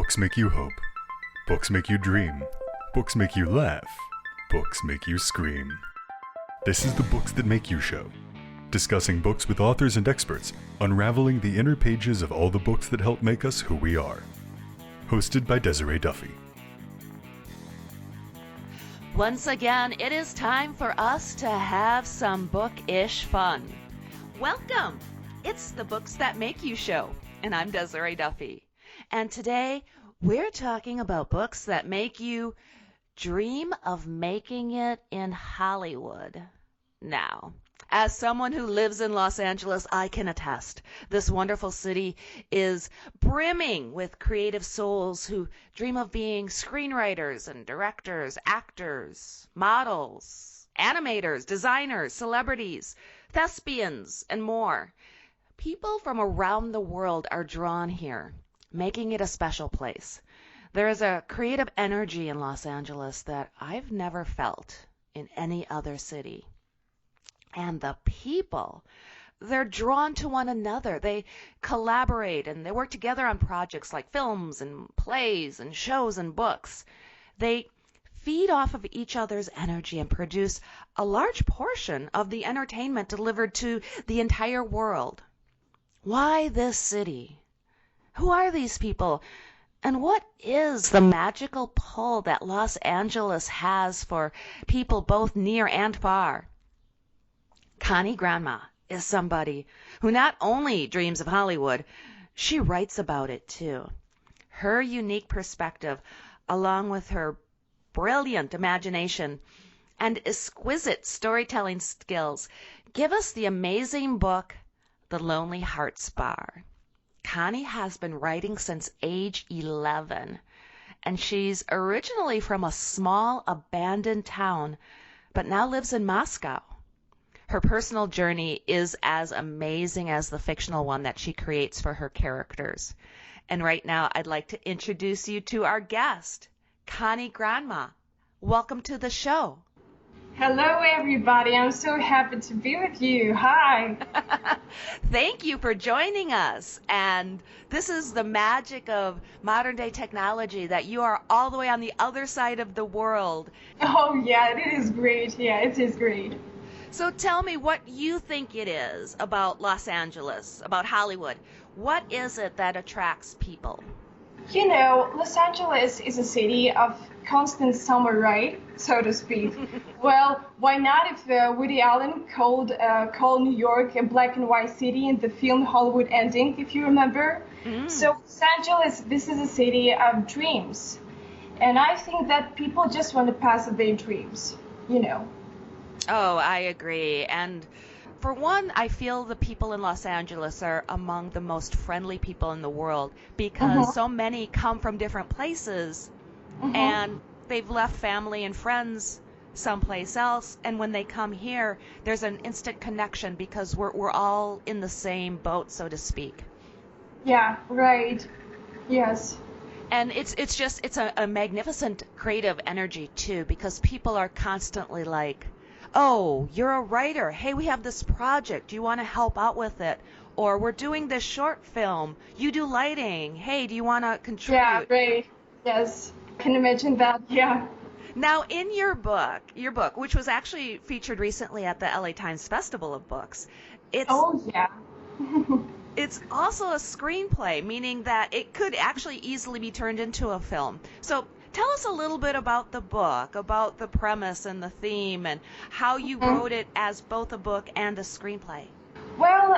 Books make you hope. Books make you dream. Books make you laugh. Books make you scream. This is the Books That Make You show, discussing books with authors and experts, unraveling the inner pages of all the books that help make us who we are. Hosted by Desiree Duffy. Once again, it is time for us to have some book-ish fun. Welcome! It's the Books That Make You show, and I'm Desiree Duffy. And today, we're talking about books that make you dream of making it in Hollywood. Now, as someone who lives in Los Angeles, I can attest. This wonderful city is brimming with creative souls who dream of being screenwriters and directors, actors, models, animators, designers, celebrities, thespians, and more. People from around the world are drawn here, making it a special place. There is a creative energy in Los Angeles that I've never felt in any other city. And the people, they're drawn to one another. They collaborate and they work together on projects like films and plays and shows and books. They feed off of each other's energy and produce a large portion of the entertainment delivered to the entire world. Why this city? Who are these people? And what is the magical pull that Los Angeles has for people both near and far? Konni Granma is somebody who not only dreams of Hollywood, she writes about it too. Her unique perspective, along with her brilliant imagination and exquisite storytelling skills, give us the amazing book, The Lonely Hearts Bar. Konni has been writing since age 11, and she's originally from a small abandoned town, but now lives in Moscow. Her personal journey is as amazing as the fictional one that she creates for her characters. And right now, I'd like to introduce you to our guest, Konni Granma. Welcome to the show. Hello, everybody. I'm so happy to be with you. Hi. Thank you for joining us. And this is the magic of modern day technology, that you are all the way on the other side of the world. Oh, yeah, it is great. Yeah, it is great. So tell me what you think it is about Los Angeles, about Hollywood. What is it that attracts people? You know, Los Angeles is a city of constant summer, right? So to speak. Well, why not if Woody Allen called New York a black and white city in the film Hollywood Ending, if you remember? So Los Angeles, this is a city of dreams. And I think that people just want to pass their dreams, you know. Oh, I agree. And for one, I feel the people in Los Angeles are among the most friendly people in the world because so many come from different places and they've left family and friends someplace else. And when they come here, there's an instant connection because we're all in the same boat, so to speak. Yeah, right. Yes. And it's a magnificent creative energy too, because people are constantly like, oh, you're a writer. Hey, we have this project. Do you want to help out with it? Or we're doing this short film. You do lighting. Hey, do you want to contribute? Yeah, great. Yes. Can imagine that. Yeah. Now, in your book, which was actually featured recently at the LA Times Festival of Books, it's it's also a screenplay, meaning that it could actually easily be turned into a film. So tell us a little bit about the book, about the premise and the theme, and how you wrote it as both a book and a screenplay. Well,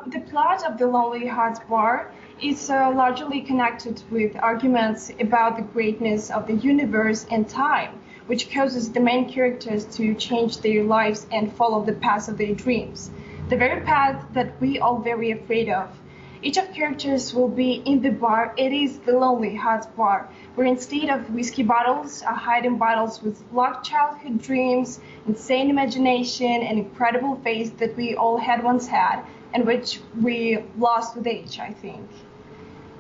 the plot of The Lonely Hearts Bar is largely connected with arguments about the greatness of the universe and time, which causes the main characters to change their lives and follow the path of their dreams, the very path that we are very afraid of. Each of characters will be in the bar. It is the Lonely Hearts Bar, where instead of whiskey bottles are hiding bottles with locked childhood dreams, insane imagination, and incredible faith that we all had once had, and which we lost with age, I think.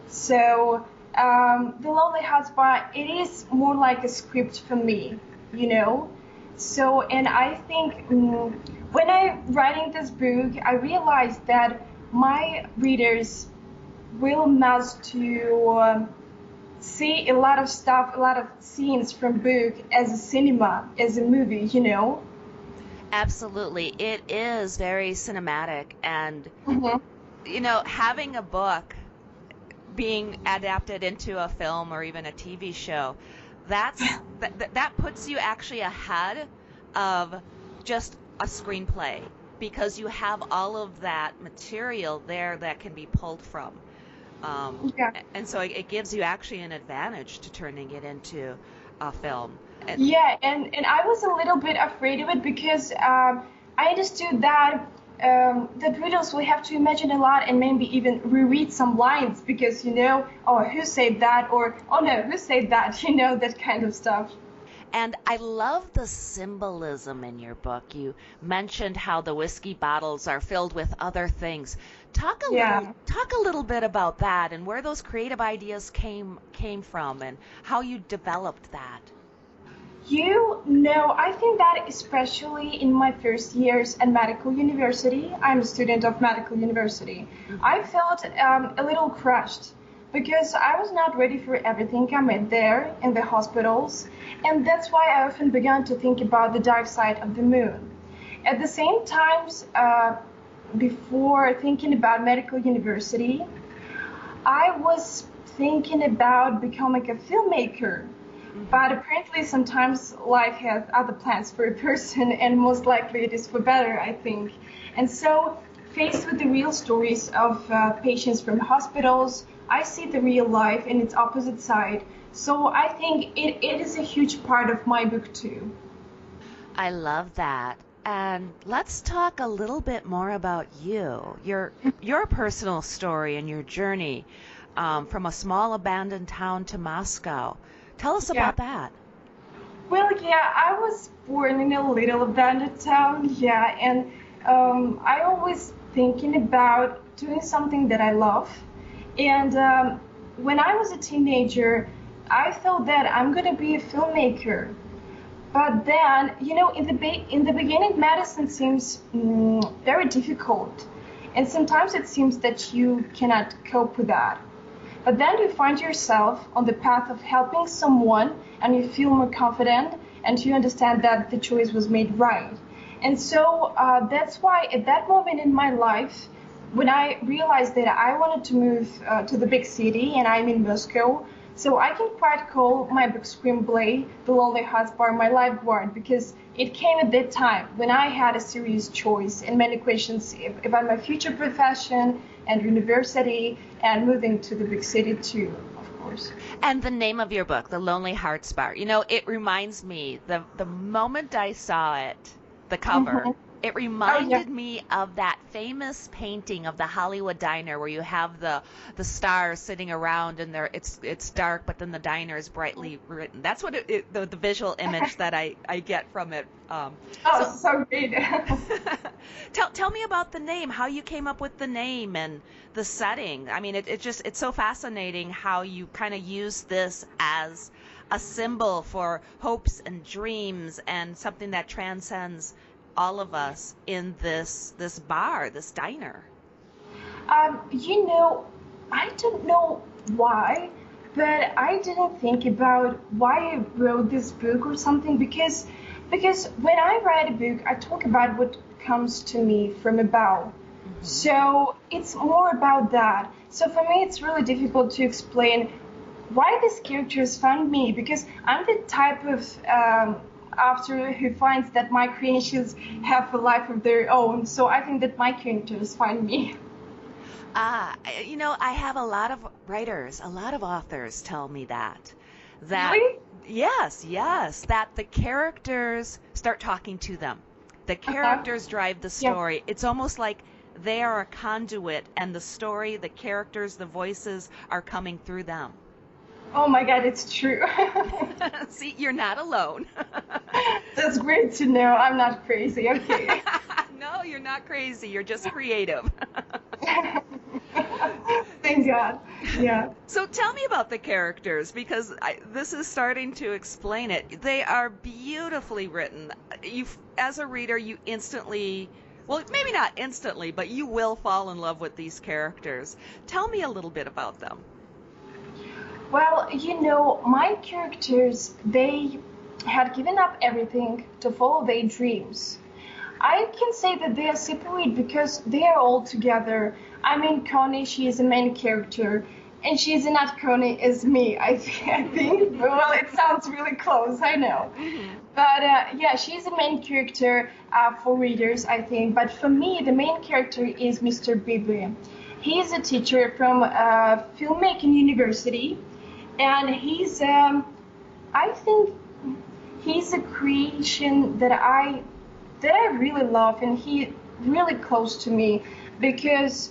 So, the Lonely Hearts Bar, it is more like a script for me, you know? So, and I think when I'm writing this book, I realized that my readers will must to see a lot of stuff, a lot of scenes from book as a cinema, as a movie, you know? Absolutely. It is very cinematic. And, Hmm. having a book being adapted into a film or even a TV show, that puts you actually ahead of just a screenplay because you have all of that material there that can be pulled from. Yeah. And so it gives you actually an advantage to turning it into a film. And Yeah, and I was a little bit afraid of it because I understood that that readers will have to imagine a lot and maybe even reread some lines because oh, who said that, or oh no, who said that, that kind of stuff. And I love the symbolism in your book. You mentioned how the whiskey bottles are filled with other things. Yeah. Talk a little bit about that and where those creative ideas came from and how you developed that. I think that especially in my first years at medical university, I'm a student of medical university, Hmm. I felt a little crushed because I was not ready for everything I met there in the hospitals, and that's why I often began to think about the dark side of the moon. At the same time, before thinking about medical university, I was thinking about becoming a filmmaker, Hmm. but apparently sometimes life has other plans for a person, and most likely it is for better, I think. And so, faced with the real stories of patients from hospitals, I see the real life in its opposite side. So I think it is a huge part of my book too. I love that. And let's talk a little bit more about your personal story and your journey from a small abandoned town to Moscow. Tell us Yeah. about that. Well, yeah, I was born in a little abandoned town, yeah, and I always thinking about doing something that I love. And when I was a teenager, I thought that I'm gonna be a filmmaker. But then, in the beginning, medicine seems very difficult, and sometimes it seems that you cannot cope with that. But then you find yourself on the path of helping someone and you feel more confident and you understand that the choice was made right. And so that's why at that moment in my life, when I realized that I wanted to move to the big city and I'm in Moscow, so I can quite call my book screenplay The Lonely Hearts Bar my lifeguard because it came at that time when I had a serious choice and many questions about my future profession and university and moving to the big city too, of course. And the name of your book, The Lonely Hearts Bar. It reminds me, the moment I saw it, the cover, Hmm. it Oh yeah. reminded me of that famous painting of the Hollywood diner where you have the stars sitting around and it's dark, but then the diner is brightly written. That's what the visual image that I get from it. Oh, So so great. tell me about the name, how you came up with the name and the setting. I mean, it's so fascinating how you kind of use this as a symbol for hopes and dreams and something that transcends all of us in this bar, this diner. You know, I don't know why, but I didn't think about why I wrote this book or something because when I write a book, I talk about what comes to me from above. Hmm. So it's more about that. So for me, it's really difficult to explain why these characters found me because I'm the type of author who finds that my creations have a life of their own. So I think that my characters find me. I have a lot of writers, a lot of authors tell me that Really? yes, that the characters start talking to them. The Uh-huh. characters drive the Yeah. story. It's almost like they are a conduit and the story, the characters, the voices are coming through them. Oh my God, it's true. See, you're not alone. That's great to know. I'm not crazy. Okay. No, you're not crazy. You're just creative. Thank God. Yeah. So tell me about the characters because this is starting to explain it. They are beautifully written. As a reader, you instantly, well, maybe not instantly, but you will fall in love with these characters. Tell me a little bit about them. Well, my characters, they had given up everything to follow their dreams. I can say that they are separate because they are all together. I mean, Konni, she is a main character, and she is not Konni as me, I think. Well, it sounds really close, I know. But yeah, she's a main character for readers, I think. But for me, the main character is Mr. Bibi. He is a teacher from filmmaking university, and I think he's a creation that I really love, and he really close to me because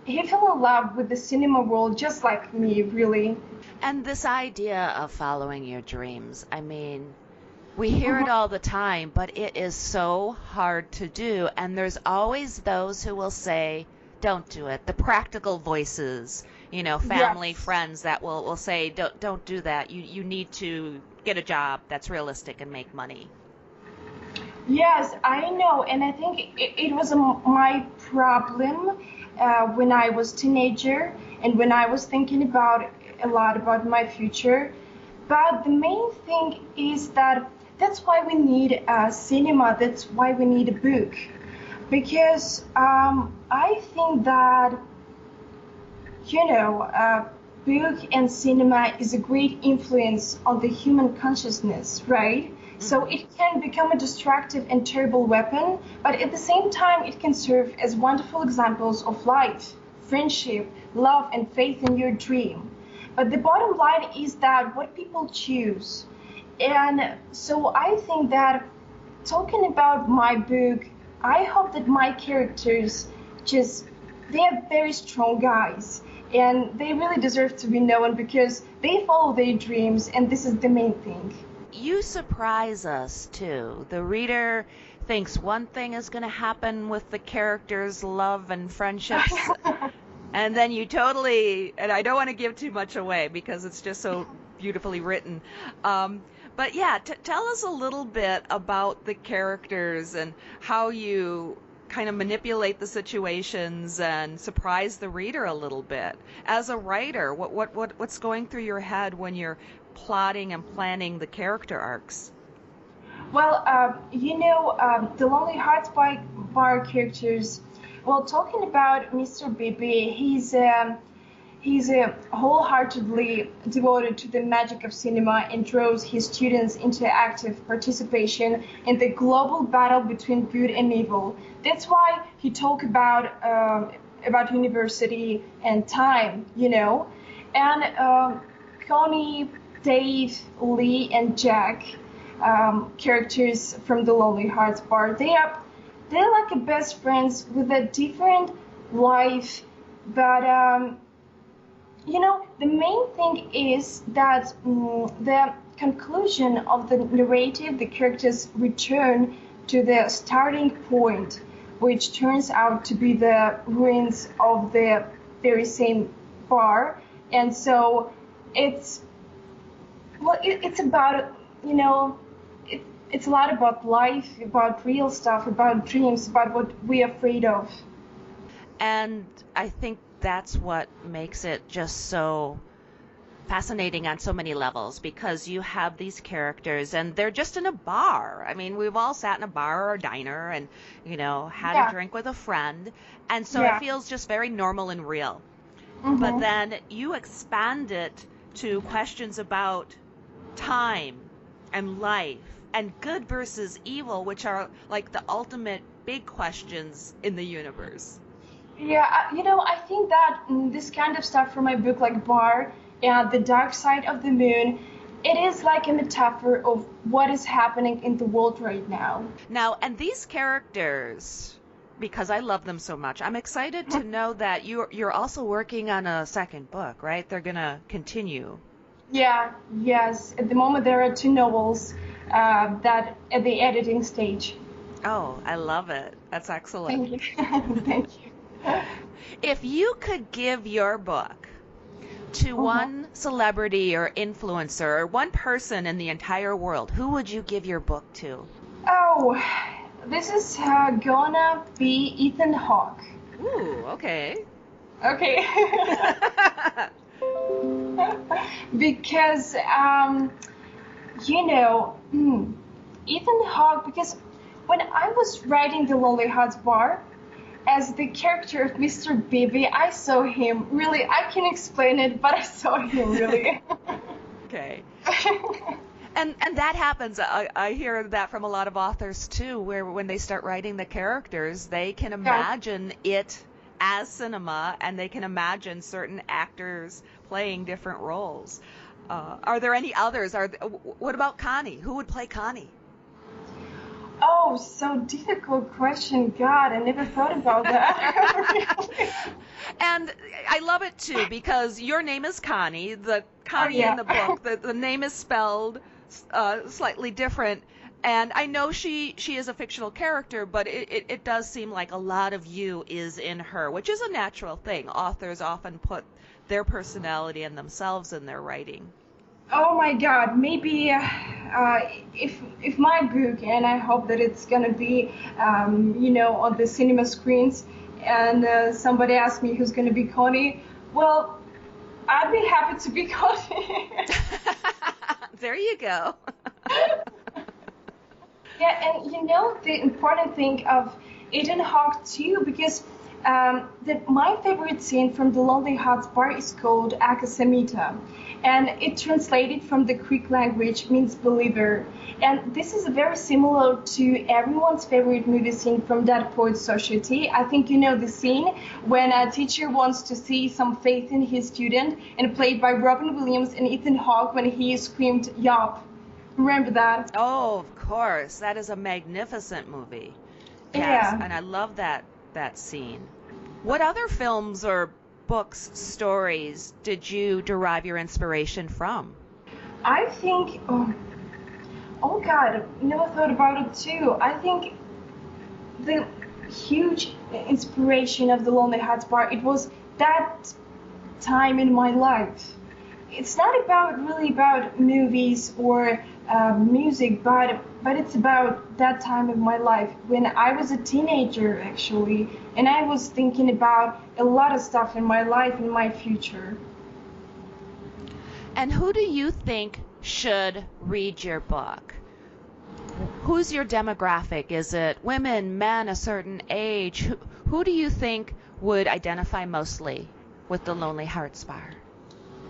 he fell in love with the cinema world just like me, really. And this idea of following your dreams, I mean, we hear it all the time, but it is so hard to do. And there's always those who will say, don't do it. The practical voices, family, Yes. friends that will say, don't do that. You need to get a job that's realistic and make money. Yes, I know, and I think it was my problem when I was teenager and when I was thinking about a lot about my future. But the main thing is that that's why we need cinema. That's why we need a book, because I think that book and cinema is a great influence on the human consciousness, right? So it can become a destructive and terrible weapon, but at the same time, it can serve as wonderful examples of life, friendship, love, and faith in your dream. But the bottom line is that what people choose. And so I think that talking about my book, I hope that my characters they are very strong guys. And they really deserve to be known because they follow their dreams, and this is the main thing. You surprise us too. The reader thinks one thing is going to happen with the characters' love and friendships, and then you totally, and I don't want to give too much away because it's just so beautifully written. But yeah, tell us a little bit about the characters and how you kind of manipulate the situations and surprise the reader a little bit. As a writer, what's going through your head when you're plotting and planning the character arcs? Well, the Lonely Hearts Bar characters. Well, talking about Mr. Bibi, he's wholeheartedly devoted to the magic of cinema and draws his students into active participation in the global battle between good and evil. That's why he talk about university and time, And Connie, Dave, Lee, and Jack, characters from the Lonely Hearts Bar, they're like a best friends with a different life, but the main thing is that the conclusion of the narrative, the characters return to the starting point, which turns out to be the ruins of the very same bar, and so it's about, it's a lot about life, about real stuff, about dreams, about what we're afraid of. And I think that's what makes it just so fascinating on so many levels, because you have these characters and they're just in a bar. I mean, we've all sat in a bar or a diner and, had a drink with a friend. And so it feels just very normal and real. Mm-hmm. But then you expand it to questions about time and life and good versus evil, which are like the ultimate big questions in the universe. Yeah, I think that this kind of stuff from my book, like Bar, The Dark Side of the Moon, it is like a metaphor of what is happening in the world right now. Now, and these characters, because I love them so much, I'm excited to know that you're also working on a second book, right? They're going to continue. Yeah, yes. At the moment, there are 2 novels that at the editing stage. Oh, I love it. That's excellent. Thank you. Thank you. If you could give your book to one celebrity or influencer or one person in the entire world, who would you give your book to? Oh, this is gonna be Ethan Hawke. Ooh, okay. Okay. because Ethan Hawke. Because when I was writing The Lonely Hearts Bar, as the character of Mr. Bibi, I saw him really. I can explain it, but I saw him really. Okay. And that happens. I hear that from a lot of authors too, where when they start writing the characters, they can imagine it as cinema, and they can imagine certain actors playing different roles. Are there any others? What about Konni? Who would play Konni? Oh, so difficult question. God, I never thought about that. And I love it too, because your name is Konni. The Konni in the book, the name is spelled slightly different. And I know she is a fictional character, but it does seem like a lot of you is in her, which is a natural thing. Authors often put their personality and themselves in their writing. Oh my God, maybe if my book, and I hope that it's gonna be, on the cinema screens, and somebody asks me who's gonna be Konni, well, I'd be happy to be Konni. There you go. Yeah, and the important thing of Ethan Hawke too, because my favorite scene from The Lonely Hearts Bar is called Akasamita, and it translated from the Greek language means believer. And this is very similar to everyone's favorite movie scene from Dead Poets Society. I think you know the scene when a teacher wants to see some faith in his student, and played by Robin Williams and Ethan Hawke when he screamed "Yup." Remember that? Oh, of course. That is a magnificent movie. Yes, and I love that scene. What other films or books, stories did you derive your inspiration from? I think, oh God, never thought about it too. I think the huge inspiration of The Lonely Hearts Bar, it was that time in my life. It's not really about movies or music, but it's about that time of my life when I was a teenager, actually, and I was thinking about a lot of stuff in my life and my future. And who do you think should read your book? Who's your demographic? Is it women, men, a certain age? Who do you think would identify mostly with The Lonely Hearts Bar?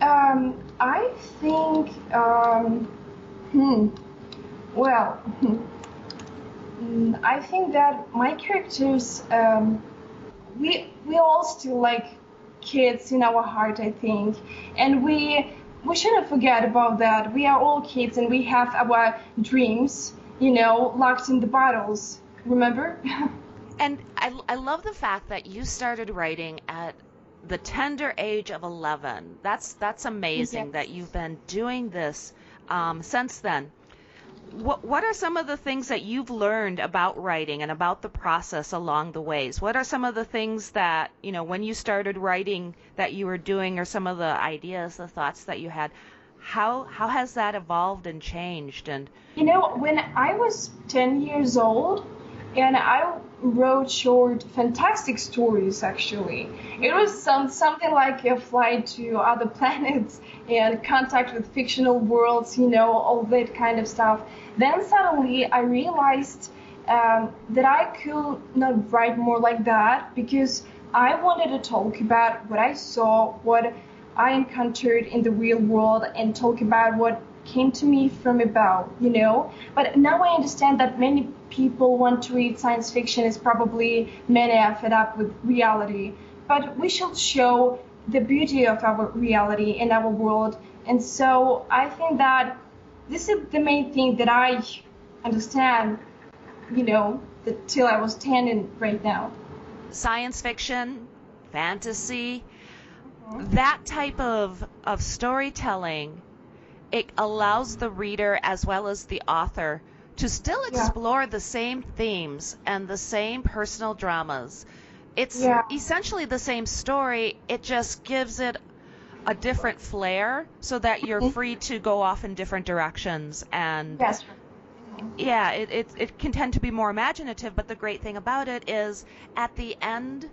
I think, I think that my characters, we all still like kids in our heart, I think, and we shouldn't forget about that. We are all kids, and we have our dreams, locked in the bottles. Remember? And I love the fact that you started writing at the tender age of 11. That's amazing. Yes. That you've been doing this since then. What are some of the things that you've learned about writing and about the process along the ways? What are some of the things that, when you started writing that you were doing, or some of the ideas, the thoughts that you had? How has that evolved and changed? And when I was 10 years old, and I wrote short, fantastic stories, actually. It was something like a flight to other planets and contact with fictional worlds, all that kind of stuff. Then suddenly I realized that I could not write more like that, because I wanted to talk about what I saw, what I encountered in the real world, and talk about what came to me from above, But now I understand that many people want to read science fiction is probably many are fed up with reality. But we should show the beauty of our reality in our world. And so I think that this is the main thing that I understand, till I was 10 and right now. Science fiction, fantasy, that type of storytelling, it allows the reader as well as the author to still explore the same themes and the same personal dramas. It's essentially the same story, it just gives it a different flair so that you're free to go off in different directions. And it can tend to be more imaginative, but the great thing about it is at the end,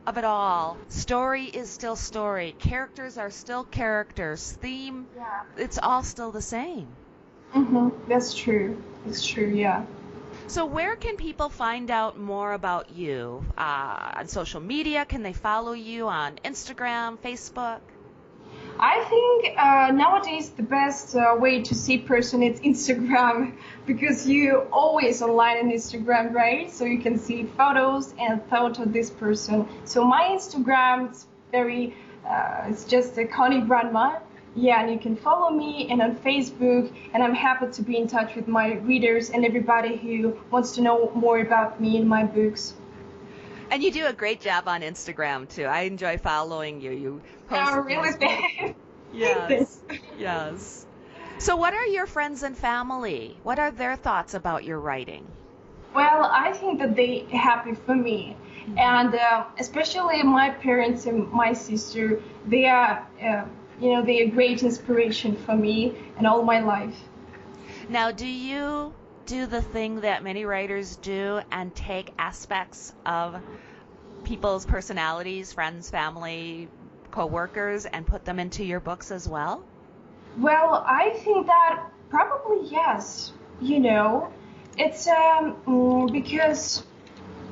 of it all. Story is still story. Characters are still characters. Theme, Yeah. it's all still the same. That's true. It's true, yeah. So where can people find out more about you? On social media? Can they follow you on Instagram, Facebook? I think nowadays the best way to see person is Instagram because you always online on Instagram, right? So you can see photos and thought of this person. So my Instagram is very, it's just a Konni Granma. Yeah, and you can follow me and on Facebook, and I'm happy to be in touch with my readers and everybody who wants to know more about me and my books. And you do a great job on Instagram too. I enjoy following you. You post. Oh, really? Thanks. Yes. Yes. So what are your friends and family? What are their thoughts about your writing? Well, I think that they happy for me, and especially my parents and my sister. They are, they are great inspiration for me and all my life. Now, do you do the thing that many writers do and take aspects of people's personalities, friends, family, co-workers, and put them into your books as well? Well, I think that probably yes. It's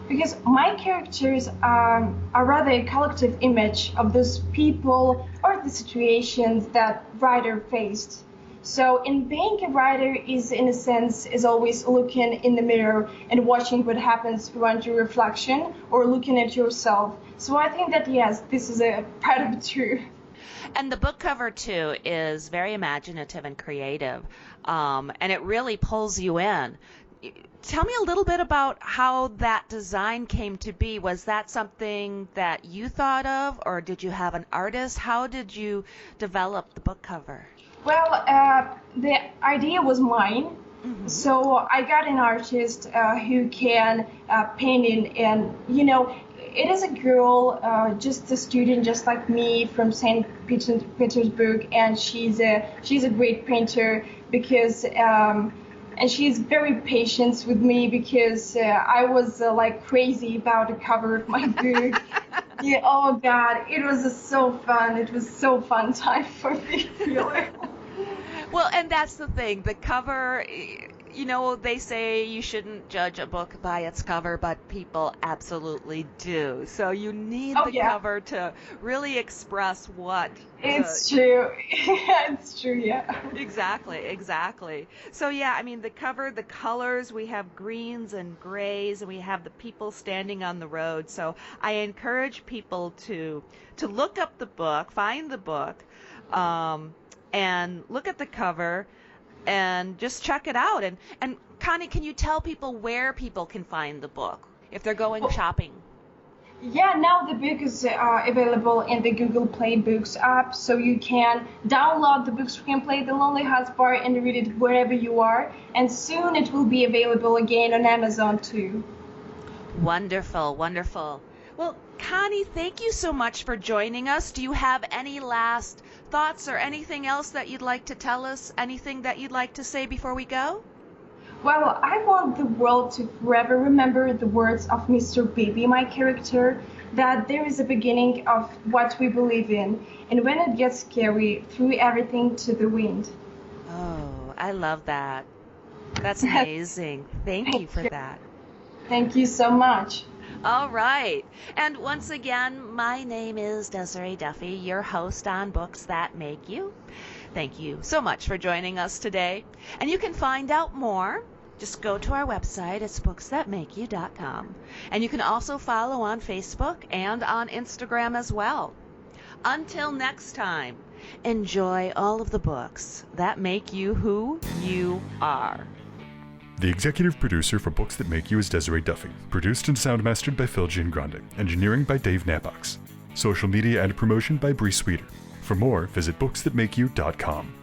because my characters are rather a collective image of those people or the situations that writer faced. So in being a writer is in a sense is always looking in the mirror and watching what happens around your reflection or looking at yourself. So I think that yes, this is a part of it too. And the book cover too is very imaginative and creative, and it really pulls you in. Tell me a little bit about how that design came to be. Was that something that you thought of, or did you have an artist? How did you develop the book cover? Well, the idea was mine. So I got an artist who can paint it, and it is a girl, just a student, just like me from St. Petersburg, and she's a great painter because. And she's very patient with me because I was like crazy about the cover of my book. Yeah, oh God, it was so fun. It was so fun time for me, really. Well, and that's the thing. The cover, they say you shouldn't judge a book by its cover, but people absolutely do. So you need the cover to really express what. It's true. It's true, yeah. Exactly. So yeah, I mean, the cover, the colors, we have greens and grays, and we have the people standing on the road. So I encourage people to look up the book, find the book, and look at the cover and just check it out. And Konni, can you tell people where people can find the book if they're going shopping? Yeah, now the book is available in the Google Play Books app, so you can download the book screenplay, The Lonely Hearts Bar, and read it wherever you are. And soon it will be available again on Amazon too. Wonderful. Well, Konni, thank you so much for joining us. Do you have any last thoughts or anything else that you'd like to tell us? Anything that you'd like to say before we go? Well, I want the world to forever remember the words of Mr. Baby, my character, that there is a beginning of what we believe in, and when it gets scary, throw everything to the wind. Oh, I love that. That's amazing. Thank you for that. Thank you so much. All right. And once again, my name is Desiree Duffy, your host on Books That Make You. Thank you so much for joining us today. And you can find out more. Just go to our website. It's booksthatmakeyou.com. And you can also follow on Facebook and on Instagram as well. Until next time, enjoy all of the books that make you who you are. The executive producer for Books That Make You is Desiree Duffy. Produced and sound mastered by Phil Giangrande. Engineering by Dave Nabox. Social media and promotion by Bree Sweeter. For more, visit booksthatmakeyou.com.